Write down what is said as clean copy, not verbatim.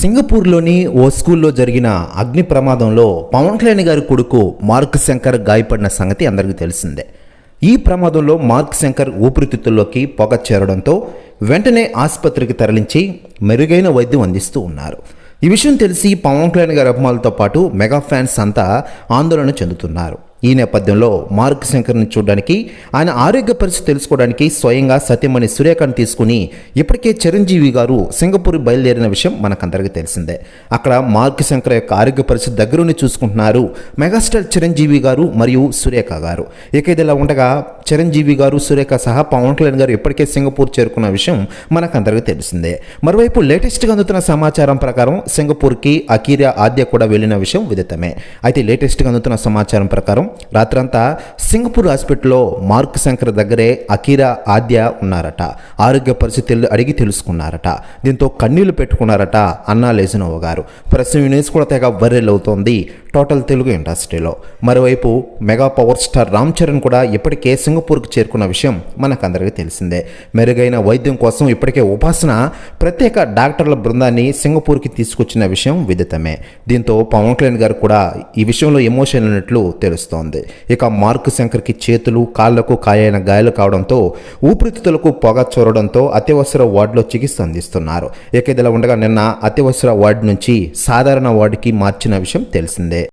సింగపూర్లోని ఓ స్కూల్లో జరిగిన అగ్ని ప్రమాదంలో పవన్ కళ్యాణ్ గారి కొడుకు మార్క్ శంకర్ గాయపడిన సంగతి అందరికీ తెలిసిందే. ఈ ప్రమాదంలో మార్క్ శంకర్ ఊపిరితిత్తుల్లోకి పొగ చేరడంతో వెంటనే ఆసుపత్రికి తరలించి మెరుగైన వైద్యం అందిస్తూ ఉన్నారు. ఈ విషయం తెలిసి పవన్ కళ్యాణ్ గారి అభిమానులతో పాటు మెగా ఫ్యాన్స్ అంతా ఆందోళన చెందుతున్నారు. ఈ నేపథ్యంలో మార్క్ శంకర్ని చూడడానికి, ఆయన ఆరోగ్య పరిస్థితి తెలుసుకోవడానికి స్వయంగా సత్యమణి సురేఖను తీసుకుని ఇప్పటికే చిరంజీవి గారు సింగపూర్ బయలుదేరిన విషయం మనకందరికీ తెలిసిందే. అక్కడ మార్క్ శంకర్ యొక్క ఆరోగ్య పరిస్థితి దగ్గరుండి చూసుకుంటున్నారు మెగాస్టార్ చిరంజీవి గారు మరియు సురేఖ గారు. ఇక ఇదిలా ఉండగా చిరంజీవి గారు, సురేఖ సహా పవన్ కళ్యాణ్ గారు ఇప్పటికే సింగపూర్ చేరుకున్న విషయం మనకందరికీ తెలిసిందే. మరోవైపు లేటెస్ట్గా అందుతున్న సమాచారం ప్రకారం సింగపూర్కి అకీరా ఆద్య కూడా వెళ్ళిన విషయం విదితమే. అయితే లేటెస్ట్గా అందుతున్న సమాచారం ప్రకారం రాత్రంతా సింగపూర్ హాస్పిటల్లో మార్క్ శంకర్ దగ్గరే అకీరా ఆద్య ఉన్నారట. ఆరోగ్య పరిస్థితులు అడిగి తెలుసుకున్నారట. దీంతో కన్నీళ్లు పెట్టుకున్నారట అన్నా లేజనోవా గారు. ప్రస్తుతం న్యూస్ కూడా తెగ వైరల్ అవుతోంది టోటల్ తెలుగు ఇండస్ట్రీలో. మరోవైపు mega power star Ram Charan కూడా ఇప్పటికే సింగపూర్కి చేరుకున్న విషయం మనకందరికీ తెలిసిందే. మెరుగైన వైద్యం కోసం ఇప్పటికే ఉపాసన ప్రత్యేక డాక్టర్ల బృందాన్ని సింగపూర్కి తీసుకొచ్చిన విషయం విదితమే. దీంతో పవన్ కళ్యాణ్ గారు కూడా ఈ విషయంలో ఎమోషన్ అయినట్లు తెలుస్తోంది. ఇక మార్క్ శంకర్కి చేతులు, కాళ్లకు కాయైన గాయాలు కావడంతో ఊపిరితిత్తులకు పొగ చొరడంతో అత్యవసర వార్డులో చికిత్స అందిస్తున్నారు. ఇక ఇదిలా ఉండగా నిన్న అత్యవసర వార్డు నుంచి సాధారణ వార్డుకి మార్చిన విషయం తెలిసిందే.